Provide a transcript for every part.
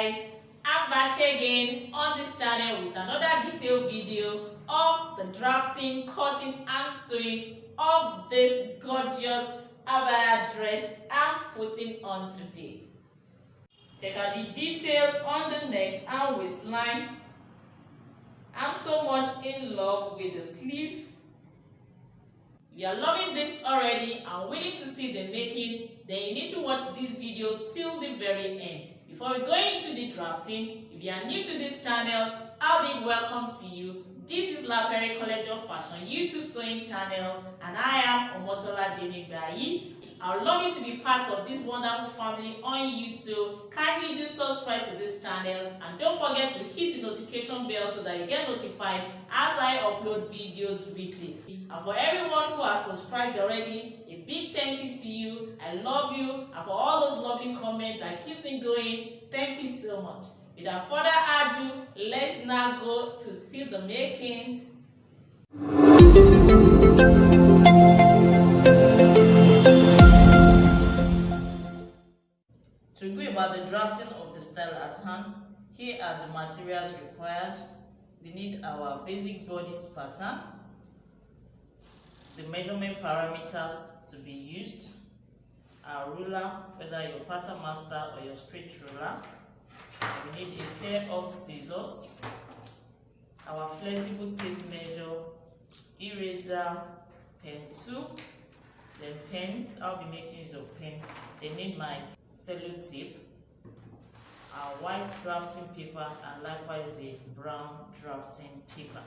guys, I'm back again on this channel with another detailed video of the drafting, cutting and sewing of this gorgeous abaya dress I'm putting on today. Check out the detail on the neck and waistline. I'm so much in love with the sleeve. If you are loving this already and willing to see the making, then you need to watch this video till the very end. Before we go into the drafting, if you are new to this channel, a big welcome to you. This is Laperi College of Fashion YouTube sewing channel, and I am Omotola Demigayi. I would love you to be part of this wonderful family on YouTube. Kindly do subscribe to this channel and don't forget to hit the notification bell so that you get notified as I upload videos weekly. And for everyone who has subscribed already, a big thank you to you. I love you, and for all those lovely comments that keep me going, thank you so much. Without further ado, let's now go to see the making. To go about the drafting of the style at hand, here are the materials required. We need our basic bodice pattern, the measurement parameters to be used, our ruler, whether your pattern master or your straight ruler. We need a pair of scissors, our flexible tape measure, eraser, pen tool, then pens. I'll be making use of pen. They need my cello tape, our white drafting paper, and likewise the brown drafting paper.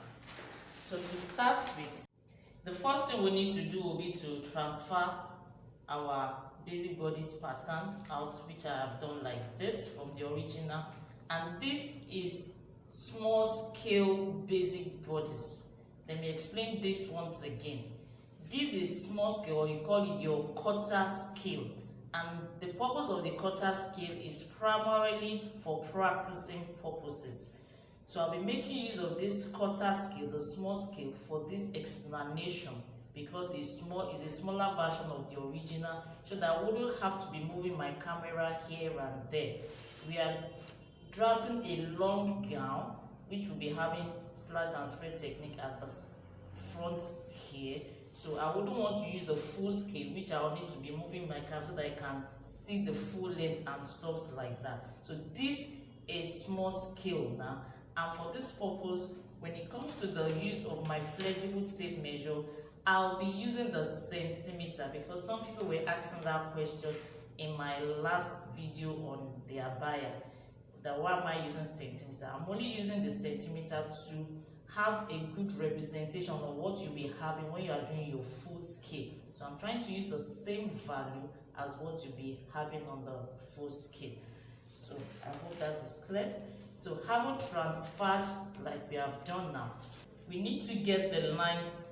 So to start with, the first thing we need to do will be to transfer our basic bodice pattern out, which I have done like this from the original. And this is small scale basic bodice. Let me explain this once again. This is small scale, or you call it your quarter scale. And the purpose of the quarter scale is primarily for practicing purposes. So I'll be making use of this quarter scale, the small scale, for this explanation, because it's a smaller version of the original, so that I wouldn't have to be moving my camera here and there. We are drafting a long gown, which will be having slat and spread technique at the front here. So I wouldn't want to use the full scale, which I will need to be moving my camera so that I can see the full length and stuff like that. So this is small scale now, and for this purpose, when it comes to the use of my flexible tape measure, I'll be using the centimeter, because some people were asking that question in my last video on the abaya, that why am I using centimeter? I'm only using the centimeter to have a good representation of what you'll be having when you are doing your full scale. So I'm trying to use the same value as what you'll be having on the full scale. So I hope that is clear. So having transferred like we have done now, we need to get the lines,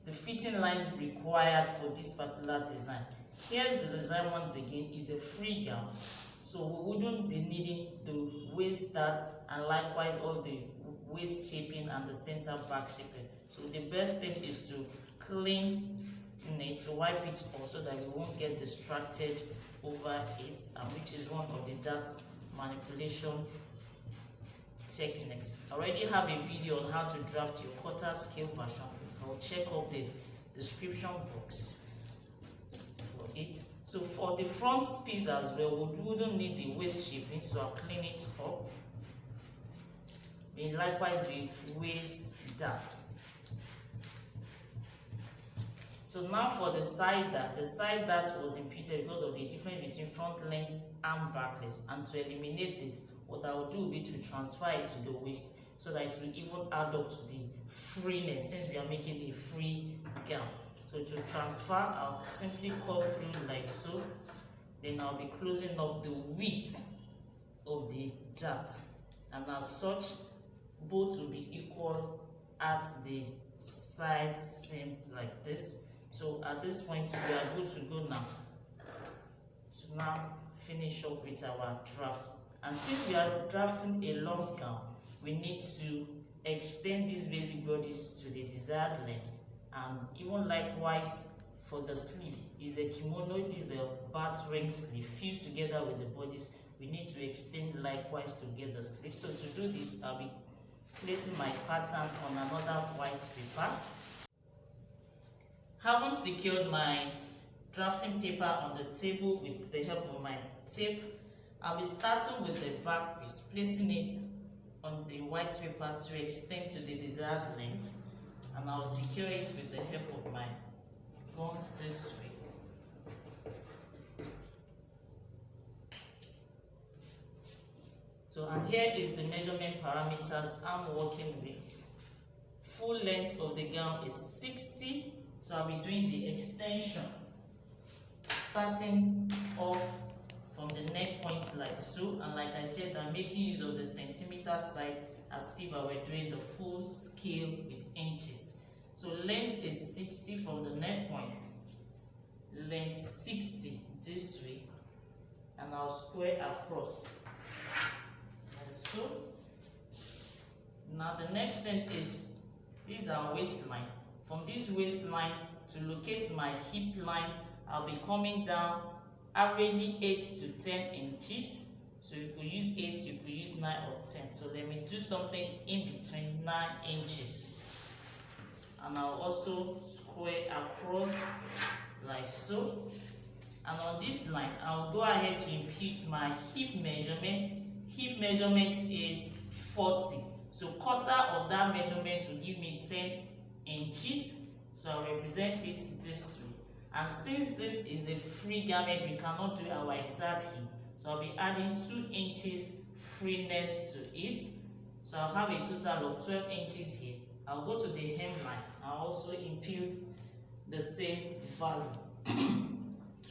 the fitting lines required for this particular design. Here's the design once again. Is a free gown, so we wouldn't be needing the waist dart and likewise all the waist shaping and the center back shaping. So the best thing is to clean it, to wipe it off so that we won't get distracted over it, and which is one of the dart manipulation techniques. I already have a video on how to draft your quarter scale version. I'll check out the description box for it. So for the front piece as well, we wouldn't need the waist shaping, so I'll clean it up. Then likewise the waist dart. So now for the side dart was imputed because of the difference between front length and back length. And to eliminate this, what I will do will be to transfer it to the waist, so that it will even add up to the freeness, since we are making a free gown. So to transfer, I'll simply cut through like so. Then I'll be closing up the width of the dart, and as such, both will be equal at the side seam like this. So at this point, we are good to go now. So now finish up with our draft. And since we are drafting a long gown, we need to extend this basic bodice to the desired length, and even likewise for the sleeve. Is the kimono, is the bat ring sleeve fused together with the bodice. We need to extend likewise to get the sleeve. So to do this, I'll be placing my pattern on another white paper. Having secured my drafting paper on the table with the help of my tape, I'll be starting with the back piece, placing it on the white paper to extend to the desired length, and I'll secure it with the help of my gun this way. So, and here is the measurement parameters I'm working with. Full length of the gown is 60, so I'll be doing the extension, starting off from the neck point like so, and like I said, I'm making use of the centimeter side as if I were doing the full scale with inches. So length is 60 from the neck point, length 60 this way, and I'll square across. So now the next thing is, this is our waistline. From this waistline to locate my hip line, I'll be coming down averagely 8 to 10 inches. So you could use 8, you could use 9 or 10. So let me do something in between 9 inches. And I'll also square across like so. And on this line, I'll go ahead to impute my hip measurement. Hip measurement is 40. So quarter of that measurement will give me 10 inches. So I'll represent it this way. And since this is a free garment, we cannot do our exact hip. So I'll be adding 2 inches freeness to it. So I'll have a total of 12 inches here. I'll go to the hemline. I'll also impute the same value.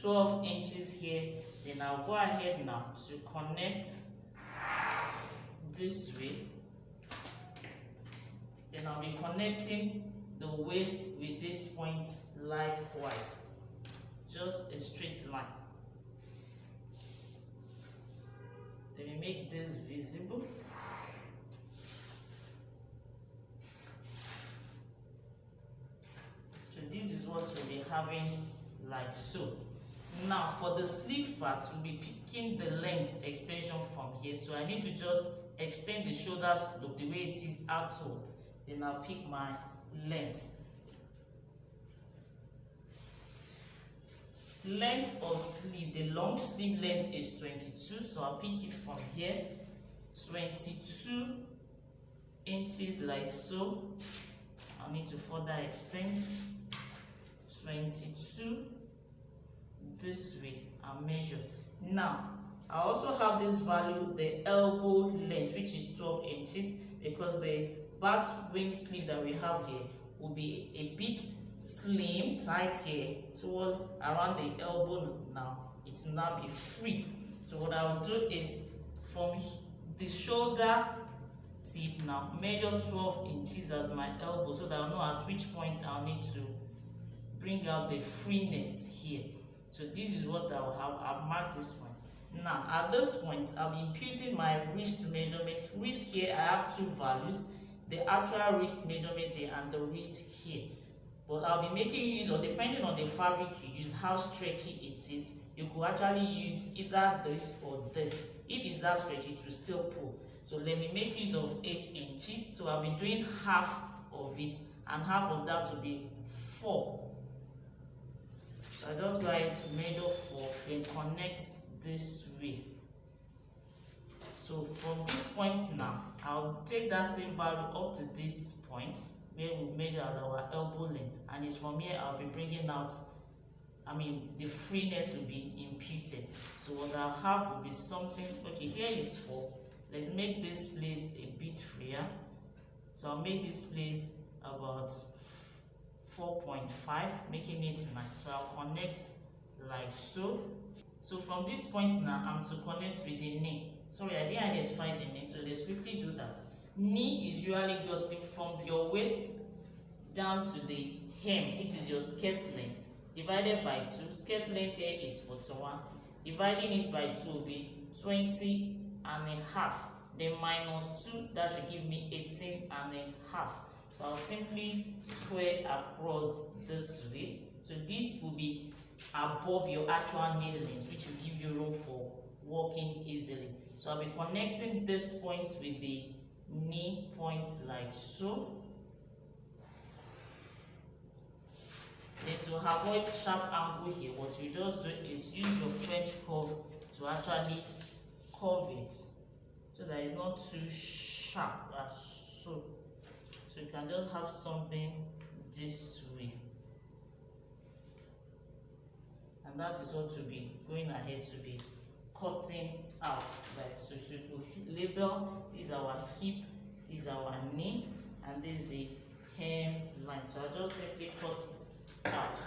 12 inches here. Then I'll go ahead now to connect this way. Then I'll be connecting the waist with this point likewise. Just a straight line. Then we make this visible. So this is what we'll be having like so. Now for the sleeve part, we'll be picking the length extension from here. So I need to just extend the shoulder slope the way it is outward. Then I'll pick my length. Length of sleeve, the long sleeve length is 22, so I'll pick it from here. 22 inches like so. I need to further extend 22 this way and measure. Now I also have this value, the elbow length, which is 12 inches, because the bat wing sleeve that we have here will be a bit slim, tight here towards around the elbow. Now it will now be free. So what I'll do is from the shoulder tip now measure 12 inches as my elbow, so that I'll know at which point I'll need to bring out the freeness here. So this is what I'll have. I've marked this point. Now at this point, I'm imputing my wrist measurement. Wrist here, I have 2 values, the actual wrist measurement here and the wrist here. But I'll be making use of, depending on the fabric you use, how stretchy it is, you could actually use either this or this. If it's that stretchy, it will still pull. So let me make use of 8 inches. So I'll be doing half of it, and half of that will be 4. So I just go ahead to measure 4, then connect this way. So from this point now, I'll take that same value up to this point where we measure at our elbow length, and it's from here I'll be bringing out, the freeness will be imputed. So what I'll have will be something, okay, here is 4. Let's make this place a bit freer. So I'll make this place about 4.5, making it 9. So I'll connect like so. So from this point now, I'm to connect with the knee. Sorry, I didn't identify the knee, so let's quickly do that. Knee is usually gotten from your waist down to the hem, which is your skirt length, divided by 2. Skirt length here is 41. Dividing it by 2 will be 20 and a half. Then minus 2, that should give me 18 and a half. So I'll simply square across this way. So this will be above your actual knee length, which will give you room for walking easily. So I'll be connecting this point with the knee point like so. Then to avoid sharp angle here, what you just do is use your French curve to actually curve it so that it's not too sharp as so. So you can just have something this way. And that is what to be going ahead to be cutting out. Like so, you could label this is our hip, this is our knee, and this is the hem line. So I just simply cut it out.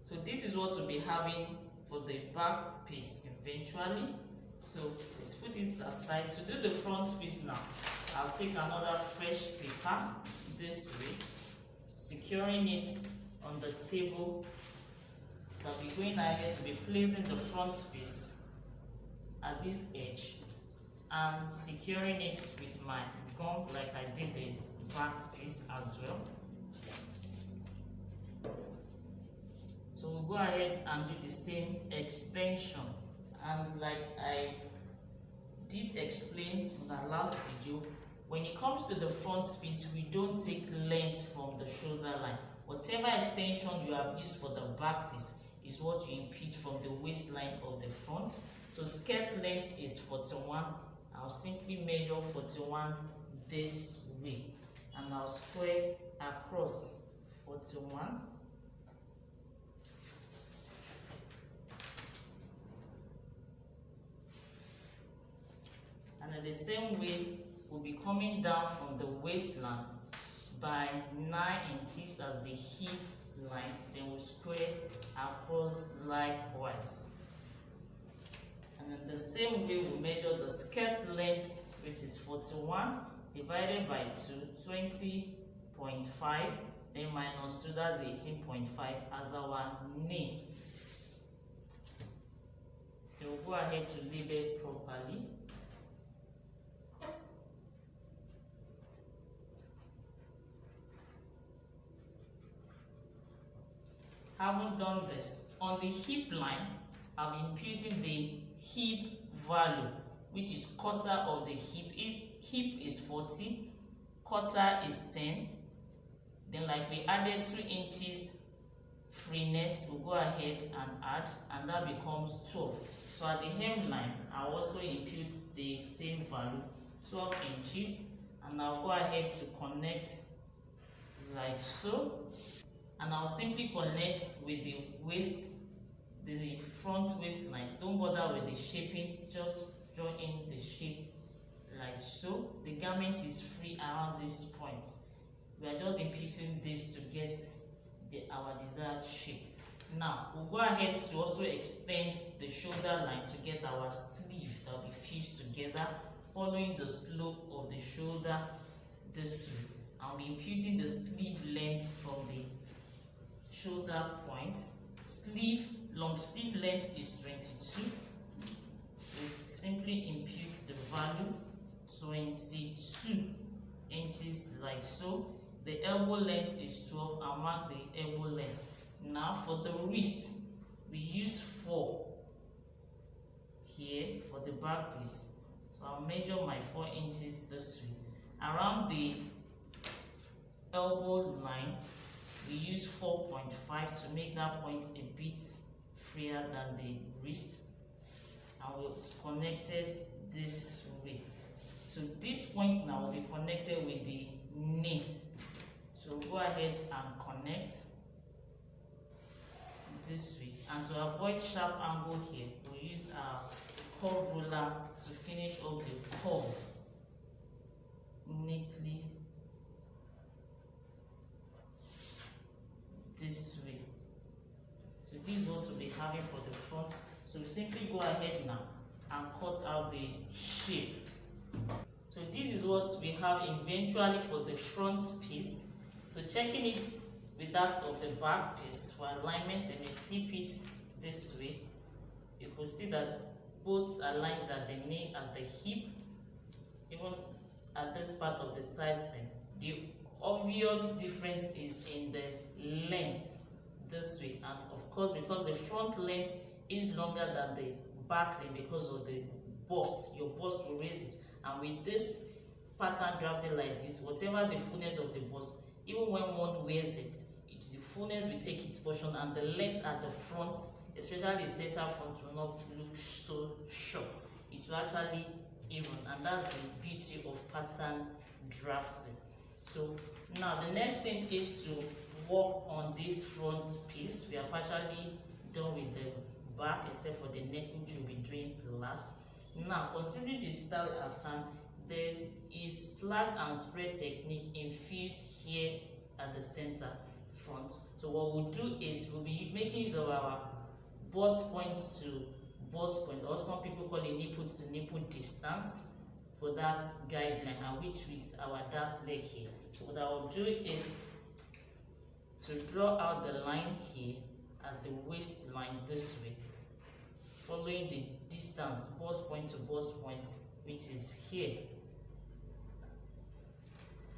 So this is what we'll be having for the back piece eventually. So let's put it aside. To do the front piece now, I'll take another fresh paper this way, securing it on the table. So I'll be going ahead to be placing the front piece at this edge and securing it with my gum like I did the back piece as well. So we'll go ahead and do the same extension, and like I did explain in the last video, when it comes to the front piece, we don't take length from the shoulder line. Whatever extension you have used for the back piece is what you impute from the waistline of the front. So skirt length is 41. I'll simply measure 41 this way, and I'll square across 41. And in the same way, we'll be coming down from the waistline by 9 inches as the hip line, then we'll square across likewise. And in the same way, we'll measure the skirt length, which is 41 divided by 2, 20.5, then minus 2, that's 18.5 as our knee. Then we'll go ahead to label properly. Having done this, on the hip line, I'm imputing the hip value, which is quarter of the hip. Hip is 40, quarter is 10. Then like we added 2 inches freeness, we'll go ahead and add, and that becomes 12. So at the hemline, I'll also impute the same value, 12 inches, and I'll go ahead to connect like so. And I'll simply connect with the waist, the front waistline. Don't bother with the shaping, just draw in the shape like so. The garment is free around this point. We are just imputing this to get our desired shape. Now, we'll go ahead to also extend the shoulder line to get our sleeve that will be fused together, following the slope of the shoulder this way. I'll be imputing the sleeve length from the shoulder point. Long sleeve length is 22. We simply impute the value 22 inches like so. The elbow length is 12. I'll mark the elbow length. Now for the wrist, we use 4 here for the back piece. So I'll measure my 4 inches this way. Around the elbow line, we use 4.5 to make that point a bit freer than the wrist, and we'll connect it this way. So this point now will be connected with the knee. So we'll go ahead and connect this way. And to avoid sharp angle here, we'll use our curve ruler to finish up the curve neatly this way. So this is what we'll be having for the front. So simply go ahead now and cut out the shape. So this is what we have eventually for the front piece. So checking it with that of the back piece for alignment, then we flip it this way. You could see that both are lines at the knee and the hip, even at this part of the side seam. The obvious difference is in the length this way, and of course because the front length is longer than the back length because of the bust, your bust will raise it. And with this pattern drafted like this, whatever the fullness of the bust, even when one wears it, the fullness will take its portion, and the length at the front, especially the center front, will not look so short. It will actually even, and that's the beauty of pattern drafting. So now the next thing is to work on this front piece. We are partially done with the back except for the neck, which we'll be doing last. Now, considering the style at hand, there is slash and spread technique infused here at the center front. So what we'll do is we'll be making use of our bust point to bust point, or some people call it nipple to nipple distance, for that guideline, and which is our dark leg here. So what I will do is to draw out the line here at the waistline this way, following the distance bust point to bust point, which is here.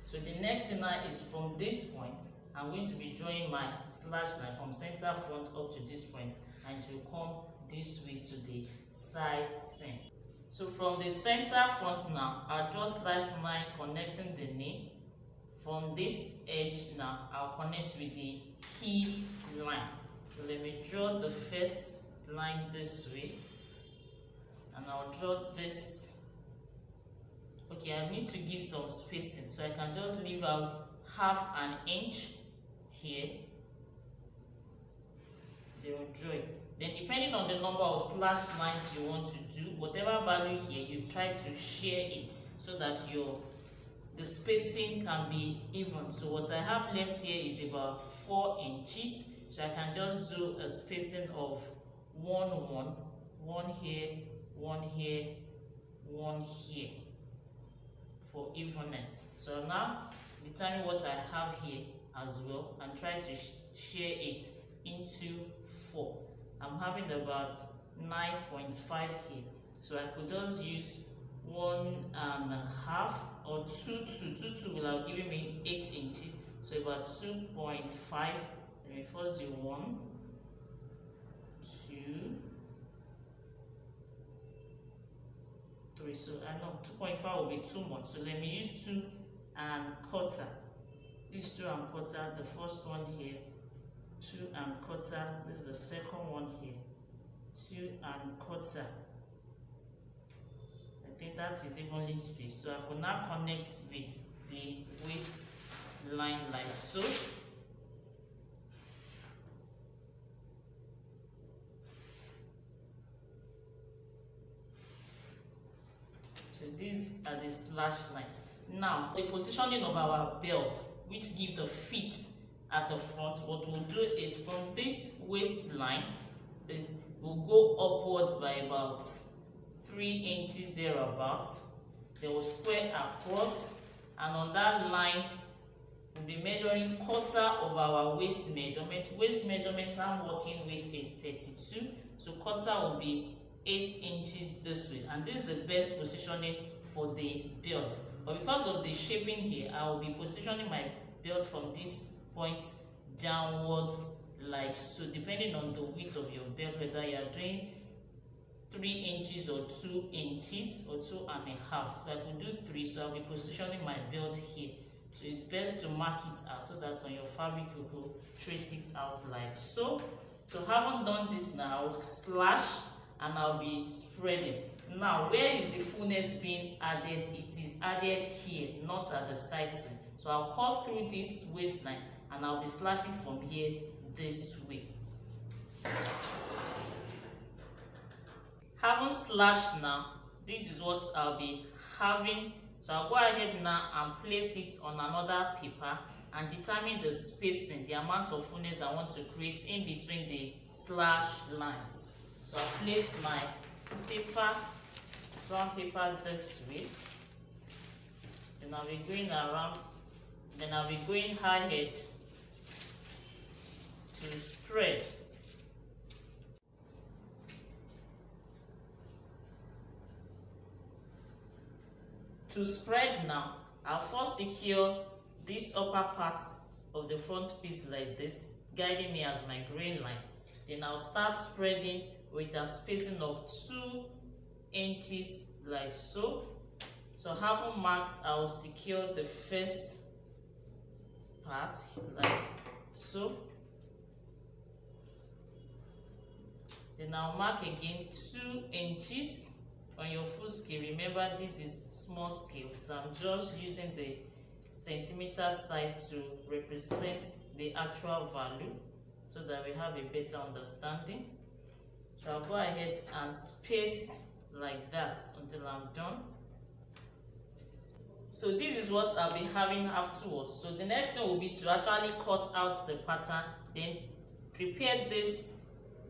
So the next thing now is from this point, I'm going to be drawing my slash line from center front up to this point, and it will come this way to the side seam. So from the center front now, I'll draw slash line connecting the knee. From this edge now, I'll connect with the heel line. So let me draw the first line this way, and I'll draw this. Okay, I need to give some spacing, so I can just leave out half an inch here. They will draw it. Then depending on the number of slash lines you want to do, whatever value here, you try to share it so that the spacing can be even. So what I have left here is about 4 inches. So I can just do a spacing of 1 here, 1 here, 1 here for evenness. So I'll now determine what I have here as well and try to share it into 4. I'm having about 9.5 here. So I could just use 1.5 or 2 will have given me 8 inches. So about 2.5. Let me first do 1, 2, 3. So I know 2.5 will be too much. So let me use 2.25. This 2.25, the first one here, 2.25. This is the second one here, 2.25. I think that is evenly spaced. So I will now connect with the waist line like so. So these are the slash lines. Now, the positioning of our belt, which gives the fit at the front, what we'll do is from this waistline, we'll go upwards by about 3 inches thereabouts. They will square across, and on that line, we'll be measuring quarter of our waist measurement. Waist measurement I'm working with is 32, so quarter will be 8 inches this way, and this is the best positioning for the belt. But because of the shaping here, I will be positioning my belt from this point downwards like so, depending on the width of your belt, whether you are doing 3 inches or 2 inches or 2.5. So I could do 3, so I'll be positioning my belt here. So it's best to mark it out so that on your fabric you will trace it out like so. So having done this now, I'll slash and I'll be spreading. Now, where is the fullness being added? It is added here, not at the side seam. So I'll cut through this waistline and I'll be slashing from here this way. Having slashed now, this is what I'll be having. So I'll go ahead now and place it on another paper and determine the spacing, the amount of fullness I want to create in between the slash lines. So I'll place my paper, brown paper this way. Then I'll be going around, then I'll be going ahead to spread. To spread now, I'll first secure this upper part of the front piece like this, guiding me as my grain line. Then I'll start spreading with a spacing of 2 inches like so. So having marked, I'll secure the first part like so. Then I'll mark again 2 inches on your full scale. Remember, this is small scale, so I'm just using the centimeter side to represent the actual value so that we have a better understanding. So I'll go ahead and space like that until I'm done. So this is what I'll be having afterwards. So the next thing will be to actually cut out the pattern, then prepare this,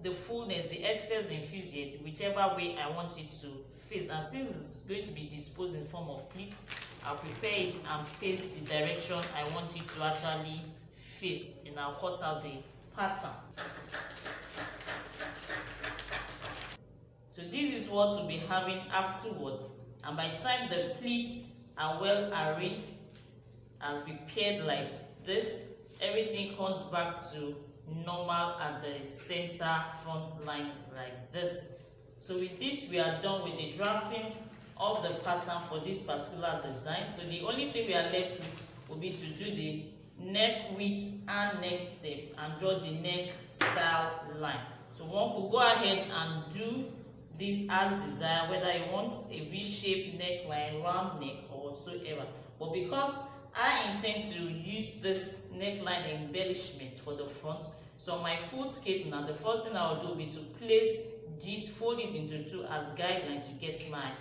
the fullness, the excess infused here, whichever way I want it to face. And since it's going to be disposed in form of pleat, I'll prepare it and face the direction I want it to actually face, and I'll cut out the pattern. So this is what we'll be having afterwards, and by the time the pleats are well arranged, as we paired like this, everything comes back to normal at the center front line like this. So with this, we are done with the drafting of the pattern for this particular design. So the only thing we are left with will be to do the neck width and neck depth and draw the neck style line. So one could go ahead and do this as desired, whether you want a V-shaped neckline, round neck, or whatsoever. But because I intend to use this neckline embellishment for the front, so on my full scale now, the first thing I will do will be to place this, fold it into 2 as guideline to get my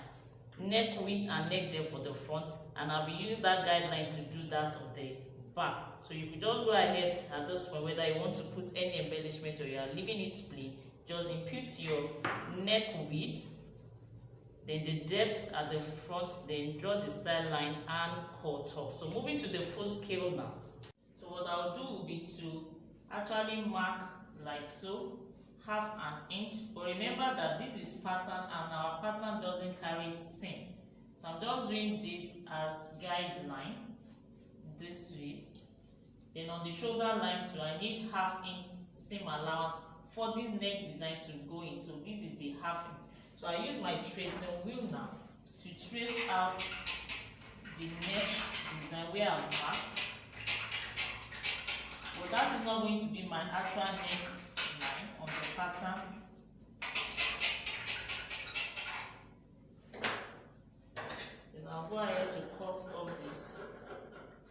neck width and neck depth for the front, and I'll be using that guideline to do that of the back. So you could just go ahead at this point, whether you want to put any embellishment or you are leaving it plain, just input your neck width, then the depth at the front, then draw the style line and cut off. So moving to the full scale now. So what I'll do will be to actually mark like so, 1/2 inch. But remember that this is pattern and our pattern doesn't carry seam. So I'm just doing this as guideline this way. Then on the shoulder line too, I need 1/2 inch seam allowance for this neck design to go in. So this is the 1/2 inch. So I use my tracing wheel now to trace out the neck design where I'm marked. But that is not going to be my actual neck line on the pattern. Then I'll go ahead to cut off this.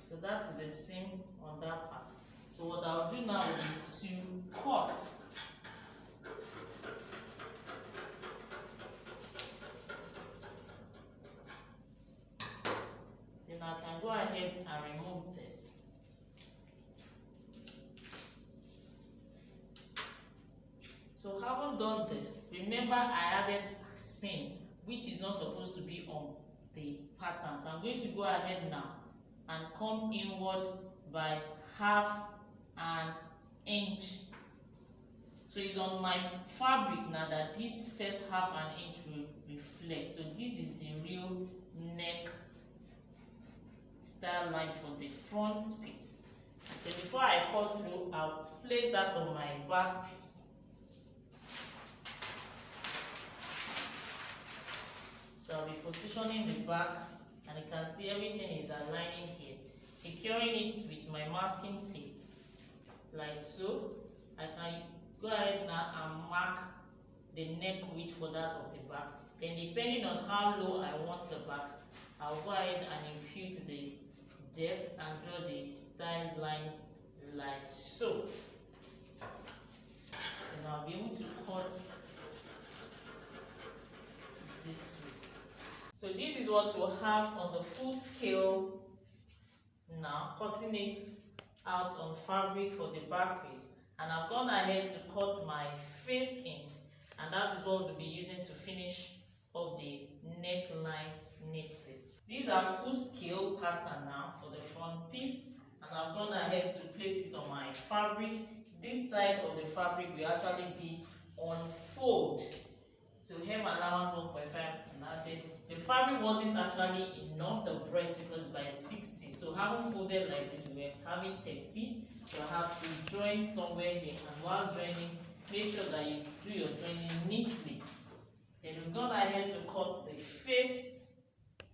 So that's the seam on that part. So what I'll do now is to cut. Then I can go ahead and remove this. So having done this, remember I added seam, which is not supposed to be on the pattern. So I'm going to go ahead now and come inward by 1/2 inch. So it's on my fabric now that this first 1/2 inch will reflect. So this is the real neck style line for the front piece. Then before I cut through, I'll place that on my back piece. So I'll be positioning the back, and you can see everything is aligning here. Securing it with my masking tape, like so. I can go ahead now and mark the neck width for that of the back. Then depending on how low I want the back, I'll go ahead and impute the depth and draw the style line like so. And I'll be able to cut this way. So this is what we'll have on the full scale now, cutting it out on fabric for the back piece. And I've gone ahead to cut my face in, and that is what we'll be using to finish up the neckline neatly. These are full scale pattern now for the front piece, and I've gone ahead to place it on my fabric. This side of the fabric will actually be on fold. So hem allowance 1.5 and added. The fabric wasn't actually enough, the breadth, because by 60. So having folded like this, we were having 30. So I have to join somewhere here, and while joining, make sure that you do your joining neatly. Then we've gone ahead to cut the face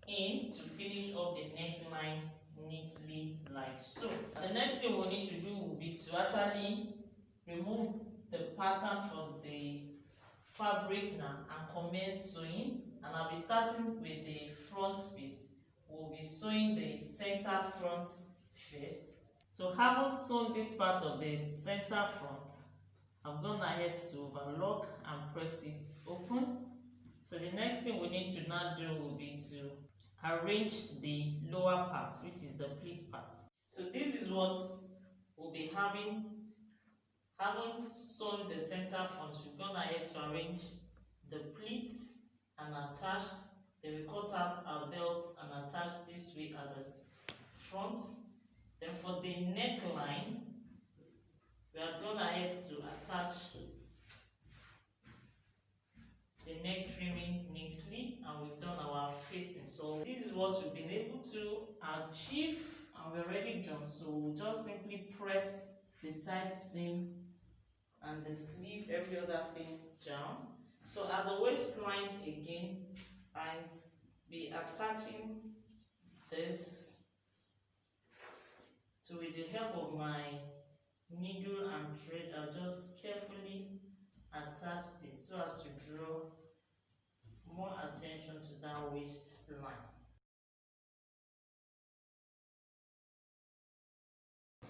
in to finish up the neckline neatly like so. The next thing we need to do will be to actually remove the pattern from the fabric now and commence sewing. And I'll be starting with the front piece. We'll be sewing the center front first. So having sewn this part of the center front, I've gone ahead to overlock and press it open. So the next thing we need to now do will be to arrange the lower part, which is the pleat part. So this is what we'll be having sewn the center front. We've gone ahead to arrange the pleats and attached. Then we cut out our belts and attached this way at the front. Then for the neckline, we have gone ahead to attach the neck trimming neatly, and we've done our facing. So this is what we've been able to achieve, and we're already done. So we'll just simply press the side seam and the sleeve, every other thing down. So at the waistline again, I'll be attaching this. So with the help of my needle and thread, I'll just carefully attach this so as to draw more attention to that waistline.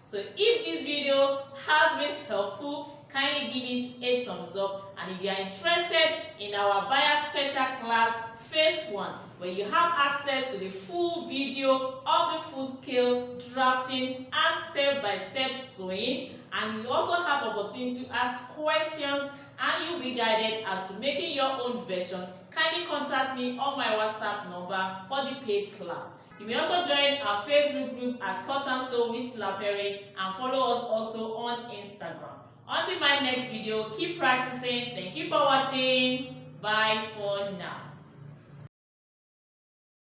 So if this video has been helpful, kindly give it a thumbs up, and if you are interested in our Abaya special class phase 1, where you have access to the full video of the full scale drafting and step-by-step sewing, and you also have opportunity to ask questions and you'll be guided as to making your own version, kindly contact me on my WhatsApp number for the paid class. You may also join our Facebook group at Cut and Sew with LAPERY'S and follow us also on Instagram. Until my next video, keep practicing. Thank you for watching. Bye for now.